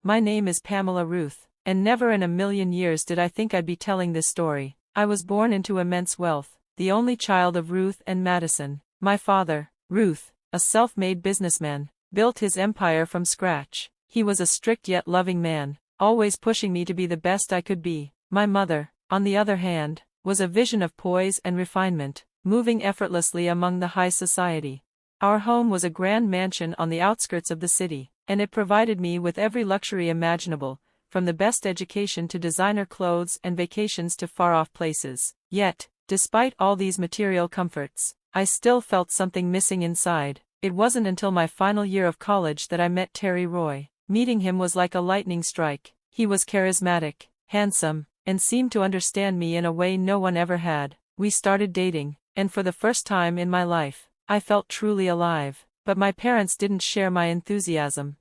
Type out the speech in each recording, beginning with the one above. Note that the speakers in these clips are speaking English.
My name is Pamela Ruth, and never in a million years did I think I'd be telling this story. I was born into immense wealth, the only child of Ruth and Madison. My father, Ruth, a self-made businessman, built his empire from scratch. He was a strict yet loving man, always pushing me to be the best I could be. My mother, on the other hand, was a vision of poise and refinement, moving effortlessly among the high society. Our home was a grand mansion on the outskirts of the city, and it provided me with every luxury imaginable, from the best education to designer clothes and vacations to far-off places. Yet, despite all these material comforts, I still felt something missing inside. It wasn't until my final year of college that I met Terry Roy. Meeting him was like a lightning strike. He was charismatic, handsome, and seemed to understand me in a way no one ever had. We started dating, and for the first time in my life, I felt truly alive. But my parents didn't share my enthusiasm.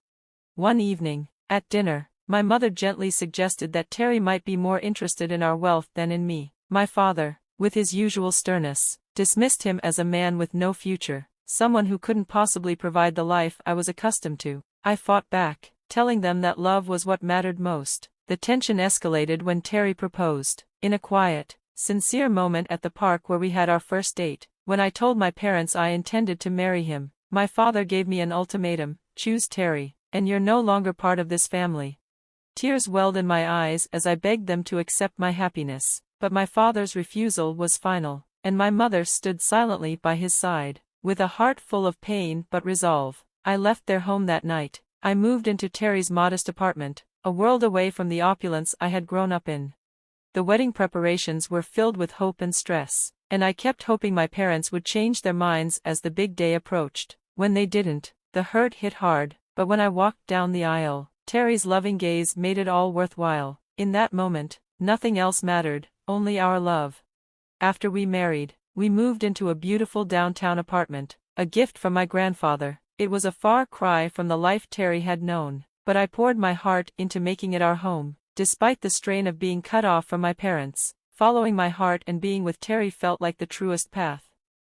One evening, at dinner, my mother gently suggested that Terry might be more interested in our wealth than in me. My father, with his usual sternness, dismissed him as a man with no future, someone who couldn't possibly provide the life I was accustomed to. I fought back, telling them that love was what mattered most. The tension escalated when Terry proposed, in a quiet, sincere moment at the park where we had our first date. When I told my parents I intended to marry him, my father gave me an ultimatum: choose Terry, and you're no longer part of this family. Tears welled in my eyes as I begged them to accept my happiness, but my father's refusal was final, and my mother stood silently by his side. With a heart full of pain but resolve, I left their home that night. I moved into Terry's modest apartment, a world away from the opulence I had grown up in. The wedding preparations were filled with hope and stress, and I kept hoping my parents would change their minds as the big day approached. When they didn't, the hurt hit hard, but when I walked down the aisle, Terry's loving gaze made it all worthwhile. In that moment, nothing else mattered, only our love. After we married, we moved into a beautiful downtown apartment, a gift from my grandfather. It was a far cry from the life Terry had known, but I poured my heart into making it our home. Despite the strain of being cut off from my parents, following my heart and being with Terry felt like the truest path.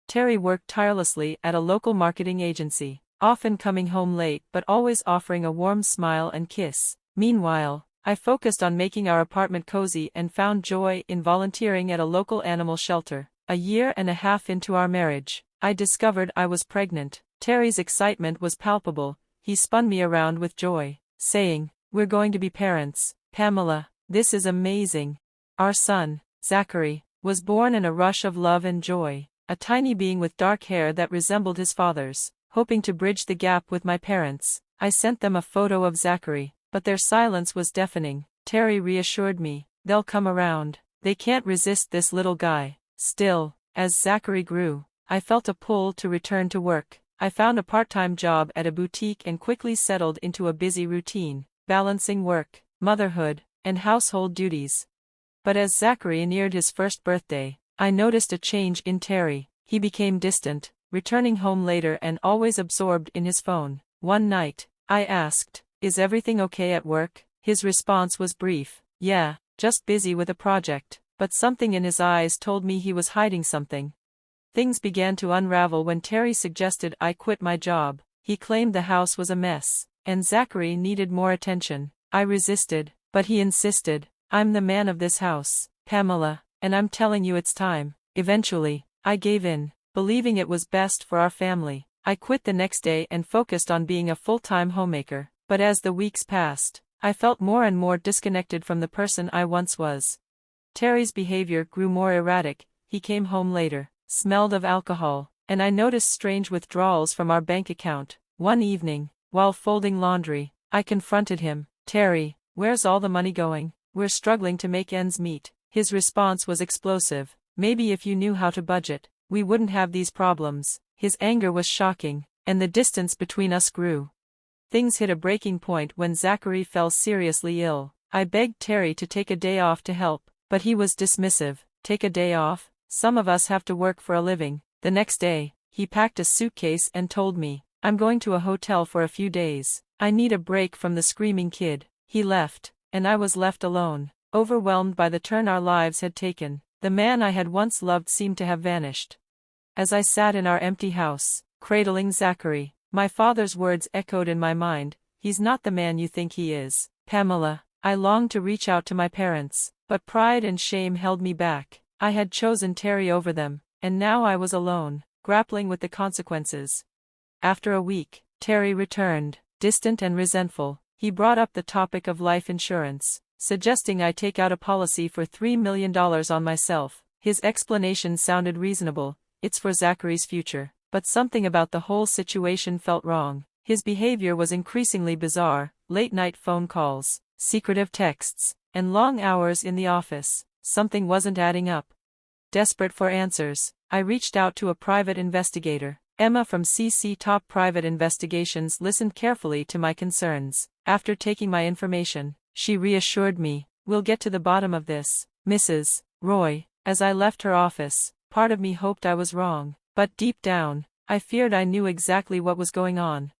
Terry worked tirelessly at a local marketing agency, often coming home late but always offering a warm smile and kiss. Meanwhile, I focused on making our apartment cozy and found joy in volunteering at a local animal shelter. A year and a half into our marriage, I discovered I was pregnant. Terry's excitement was palpable. He spun me around with joy, saying, "We're going to be parents, Pamela. This is amazing." Our son, Zachary, was born in a rush of love and joy, a tiny being with dark hair that resembled his father's. Hoping to bridge the gap with my parents, I sent them a photo of Zachary, but their silence was deafening. Terry reassured me, "They'll come around. They can't resist this little guy." Still, as Zachary grew, I felt a pull to return to work. I found a part-time job at a boutique and quickly settled into a busy routine, balancing work, motherhood, and household duties. But as Zachary neared his first birthday, I noticed a change in Terry. He became distant, returning home later and always absorbed in his phone. One night, I asked, "Is everything okay at work?" His response was brief, "Yeah, just busy with a project," but something in his eyes told me he was hiding something. Things began to unravel when Terry suggested I quit my job. He claimed the house was a mess, and Zachary needed more attention. I resisted, but he insisted, "I'm the man of this house, Pamela, and I'm telling you it's time." Eventually, I gave in, believing it was best for our family. I quit the next day and focused on being a full-time homemaker. But as the weeks passed, I felt more and more disconnected from the person I once was. Terry's behavior grew more erratic. He came home later, smelled of alcohol, and I noticed strange withdrawals from our bank account. One evening, while folding laundry, I confronted him. "Terry, where's all the money going? We're struggling to make ends meet." His response was explosive. "Maybe if you knew how to budget, we wouldn't have these problems." His anger was shocking, and the distance between us grew. Things hit a breaking point when Zachary fell seriously ill. I begged Terry to take a day off to help, but he was dismissive. "Take a day off? Some of us have to work for a living." The next day, he packed a suitcase and told me, "I'm going to a hotel for a few days. I need a break from the screaming kid." He left, and I was left alone, overwhelmed by the turn our lives had taken. The man I had once loved seemed to have vanished. As I sat in our empty house, cradling Zachary, my father's words echoed in my mind, he's not the man you think he is, Pamela. I longed to reach out to my parents, but pride and shame held me back. I had chosen Terry over them, and now I was alone, grappling with the consequences. After a week, Terry returned, distant and resentful. He brought up the topic of life insurance, suggesting I take out a policy for $3 million on myself. His explanation sounded reasonable, it's for Zachary's future, but something about the whole situation felt wrong. His behavior was increasingly bizarre, late-night phone calls, secretive texts, and long hours in the office. Something wasn't adding up. Desperate for answers, I reached out to a private investigator. Emma from CC Top Private Investigations listened carefully to my concerns. After taking my information, she reassured me, "We'll get to the bottom of this, Mrs. Roy." As I left her office, part of me hoped I was wrong, but deep down, I feared I knew exactly what was going on.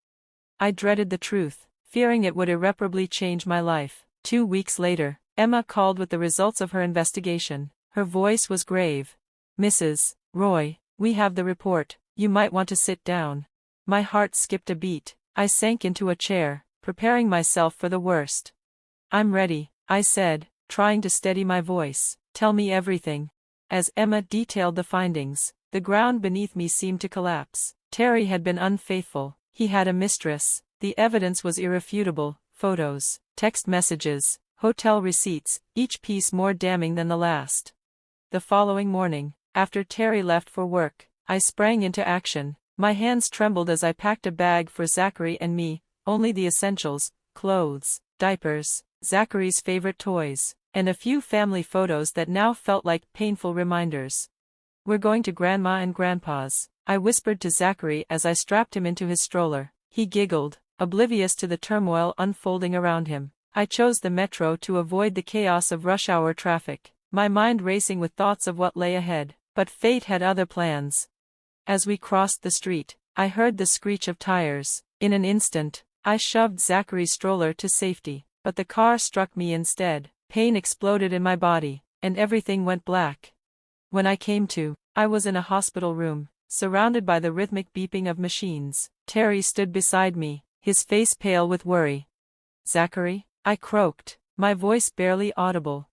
I dreaded the truth, fearing it would irreparably change my life. 2 weeks later, Emma called with the results of her investigation. Her voice was grave. "Mrs. Roy, we have the report. You might want to sit down." My heart skipped a beat. I sank into a chair, preparing myself for the worst. "I'm ready," I said, trying to steady my voice. "Tell me everything." As Emma detailed the findings, the ground beneath me seemed to collapse. Terry had been unfaithful. He had a mistress. The evidence was irrefutable: photos, text messages, hotel receipts, each piece more damning than the last. The following morning, after Terry left for work, I sprang into action. My hands trembled as I packed a bag for Zachary and me, only the essentials: clothes, diapers, Zachary's favorite toys, and a few family photos that now felt like painful reminders. "We're going to Grandma and Grandpa's," I whispered to Zachary as I strapped him into his stroller. He giggled, oblivious to the turmoil unfolding around him. I chose the metro to avoid the chaos of rush hour traffic, my mind racing with thoughts of what lay ahead. But fate had other plans. As we crossed the street, I heard the screech of tires. In an instant, I shoved Zachary's stroller to safety, but the car struck me instead. Pain exploded in my body, and everything went black. When I came to, I was in a hospital room, surrounded by the rhythmic beeping of machines. Terry stood beside me, his face pale with worry. "Zachary?" I croaked, my voice barely audible.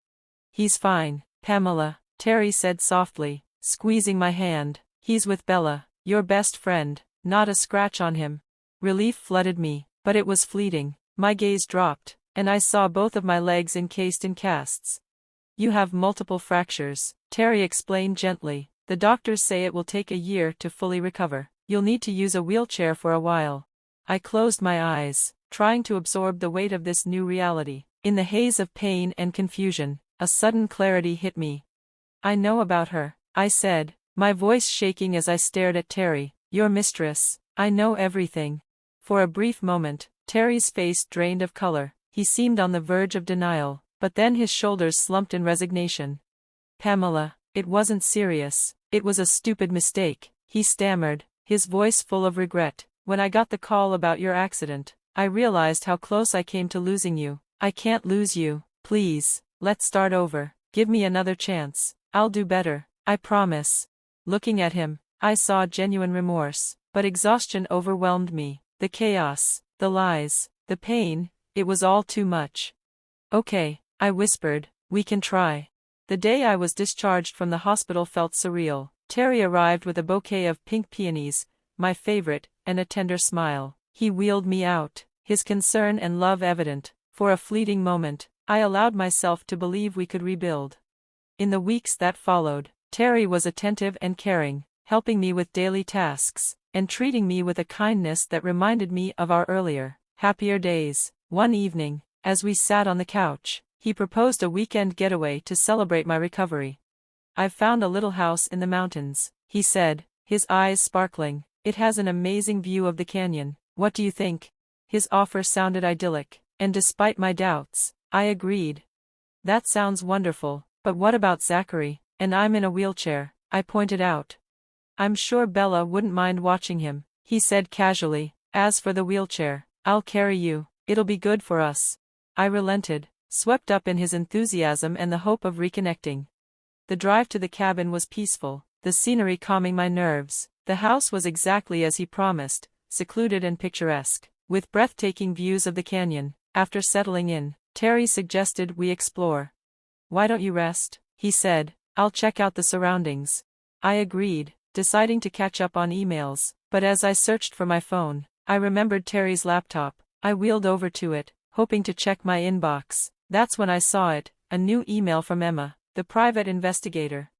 "He's fine, Pamela," Terry said softly, squeezing my hand. "He's with Bella, your best friend, not a scratch on him." Relief flooded me, but it was fleeting. My gaze dropped, and I saw both of my legs encased in casts. "You have multiple fractures," Terry explained gently. "The doctors say it will take a year to fully recover. You'll need to use a wheelchair for a while." I closed my eyes, trying to absorb the weight of this new reality. In the haze of pain and confusion, a sudden clarity hit me. "I know about her," I said, my voice shaking as I stared at Terry. "Your mistress. I know everything." For a brief moment, Terry's face drained of color. He seemed on the verge of denial, but then his shoulders slumped in resignation. "Pamela, it wasn't serious. It was a stupid mistake," he stammered, his voice full of regret. "When I got the call about your accident, I realized how close I came to losing you. I can't lose you. Please, let's start over. Give me another chance. I'll do better, I promise." Looking at him, I saw genuine remorse, but exhaustion overwhelmed me. The chaos, the lies, the pain, it was all too much. "Okay," I whispered, "we can try." The day I was discharged from the hospital felt surreal. Terry arrived with a bouquet of pink peonies, my favorite, and a tender smile. He wheeled me out, his concern and love evident. For a fleeting moment, I allowed myself to believe we could rebuild. In the weeks that followed, Terry was attentive and caring, helping me with daily tasks, and treating me with a kindness that reminded me of our earlier, happier days. One evening, as we sat on the couch, he proposed a weekend getaway to celebrate my recovery. "I've found a little house in the mountains," he said, his eyes sparkling. "It has an amazing view of the canyon. What do you think?" His offer sounded idyllic, and despite my doubts, I agreed. "That sounds wonderful, but what about Zachary? And I'm in a wheelchair," I pointed out. "I'm sure Bella wouldn't mind watching him," he said casually. "As for the wheelchair, I'll carry you. It'll be good for us." I relented, swept up in his enthusiasm and the hope of reconnecting. The drive to the cabin was peaceful, the scenery calming my nerves. The house was exactly as he promised, secluded and picturesque. with breathtaking views of the canyon. After settling in, Terry suggested we explore. "Why don't you rest?" he said. "I'll check out the surroundings." I agreed, deciding to catch up on emails, but as I searched for my phone, I remembered Terry's laptop. I wheeled over to it, hoping to check my inbox. That's when I saw it, a new email from Emma, the private investigator.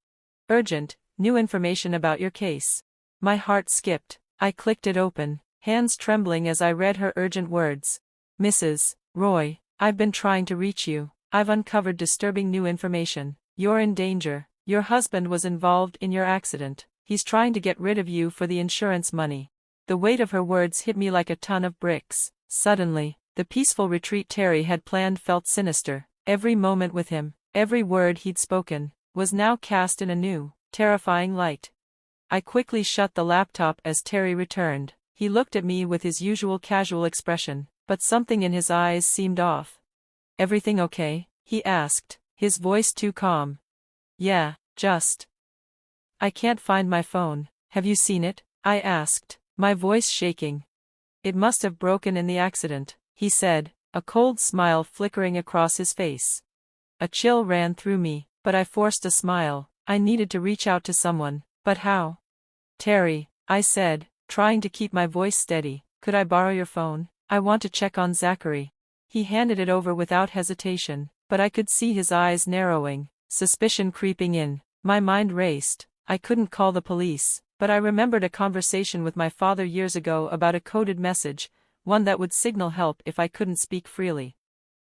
"Urgent, new information about your case." My heart skipped. I clicked it open, hands trembling as I read her urgent words. "Mrs. Roy, I've been trying to reach you. I've uncovered disturbing new information. You're in danger. Your husband was involved in your accident. He's trying to get rid of you for the insurance money." The weight of her words hit me like a ton of bricks. Suddenly, the peaceful retreat Terry had planned felt sinister. Every moment with him, every word he'd spoken, was now cast in a new, terrifying light. I quickly shut the laptop as Terry returned. He looked at me with his usual casual expression, but something in his eyes seemed off. "Everything okay?" he asked, his voice too calm. "Yeah, just. I can't find my phone. Have you seen it?" I asked, my voice shaking. "It must have broken in the accident," he said, a cold smile flickering across his face. A chill ran through me, but I forced a smile. I needed to reach out to someone, but how? "Terry," I said, trying to keep my voice steady, "could I borrow your phone? I want to check on Zachary." He handed it over without hesitation, but I could see his eyes narrowing, suspicion creeping in. My mind raced. I couldn't call the police, but I remembered a conversation with my father years ago about a coded message, one that would signal help if I couldn't speak freely.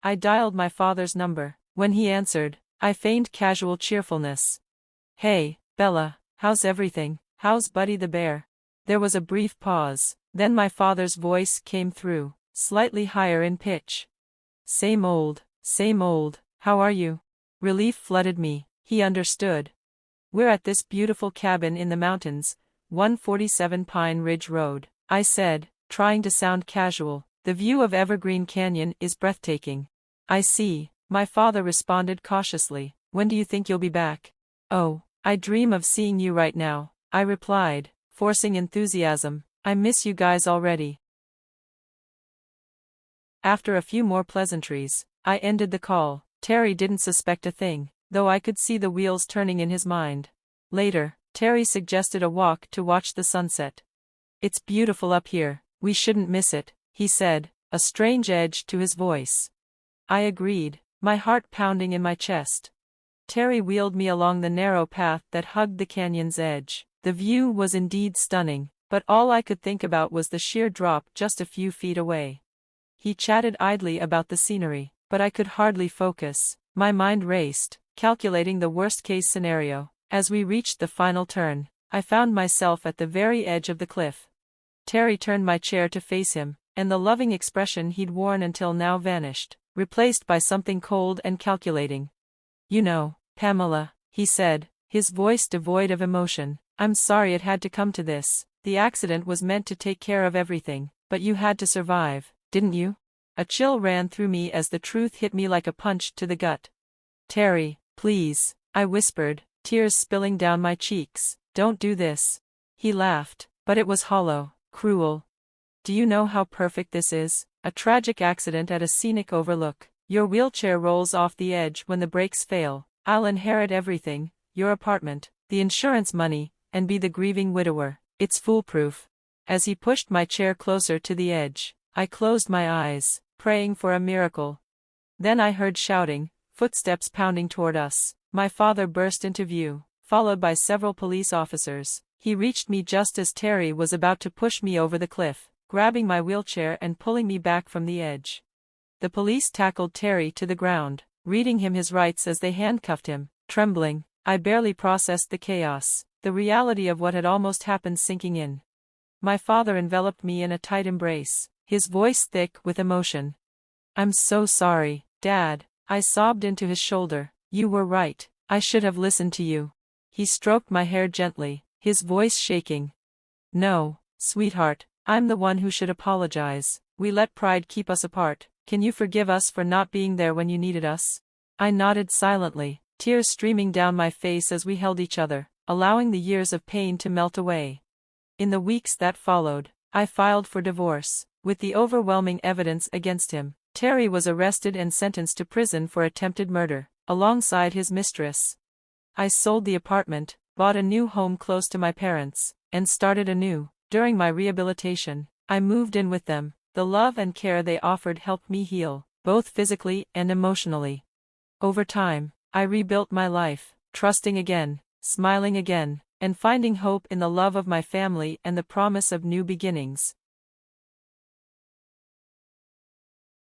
I dialed my father's number. When he answered, I feigned casual cheerfulness. "Hey, Bella, how's everything? How's Buddy the bear?" There was a brief pause, then my father's voice came through, slightly higher in pitch. Same old, how are you?" Relief flooded me. He understood. "We're at this beautiful cabin in the mountains, 147 Pine Ridge Road," I said, trying to sound casual. "The view of Evergreen Canyon is breathtaking." "I see," my father responded cautiously. "When do you think you'll be back?" "Oh, I dream of seeing you right now," I replied, forcing enthusiasm. "I miss you guys already." After a few more pleasantries, I ended the call. Terry didn't suspect a thing, though I could see the wheels turning in his mind. Later, Terry suggested a walk to watch the sunset. "It's beautiful up here, we shouldn't miss it," he said, a strange edge to his voice. I agreed, my heart pounding in my chest. Terry wheeled me along the narrow path that hugged the canyon's edge. The view was indeed stunning, but all I could think about was the sheer drop just a few feet away. He chatted idly about the scenery, but I could hardly focus. My mind raced, calculating the worst-case scenario. As we reached the final turn, I found myself at the very edge of the cliff. Terry turned my chair to face him, and the loving expression he'd worn until now vanished, replaced by something cold and calculating. "You know, Pamela," he said, his voice devoid of emotion, "I'm sorry it had to come to this. The accident was meant to take care of everything, but you had to survive, didn't you?" A chill ran through me as the truth hit me like a punch to the gut. "Terry, please," I whispered, tears spilling down my cheeks, "don't do this." He laughed, but it was hollow, cruel. "Do you know how perfect this is? A tragic accident at a scenic overlook. Your wheelchair rolls off the edge when the brakes fail. I'll inherit everything, your apartment, the insurance money, and be the grieving widower. It's foolproof." As he pushed my chair closer to the edge, I closed my eyes, praying for a miracle. Then I heard shouting, footsteps pounding toward us. My father burst into view, followed by several police officers. He reached me just as Terry was about to push me over the cliff, grabbing my wheelchair and pulling me back from the edge. The police tackled Terry to the ground, reading him his rights as they handcuffed him. Trembling, I barely processed the chaos, the reality of what had almost happened sinking in. My father enveloped me in a tight embrace, his voice thick with emotion. "I'm so sorry, Dad," I sobbed into his shoulder. "You were right, I should have listened to you." He stroked my hair gently, his voice shaking. "No, sweetheart, I'm the one who should apologize. We let pride keep us apart. Can you forgive us for not being there when you needed us?" I nodded silently, tears streaming down my face as we held each other, allowing the years of pain to melt away. In the weeks that followed, I filed for divorce, With the overwhelming evidence against him, Terry was arrested and sentenced to prison for attempted murder, alongside his mistress. I sold the apartment, bought a new home close to my parents, and started anew. During my rehabilitation, I moved in with them. The love and care they offered helped me heal, both physically and emotionally. Over time, I rebuilt my life, trusting again, smiling again, and finding hope in the love of my family and the promise of new beginnings.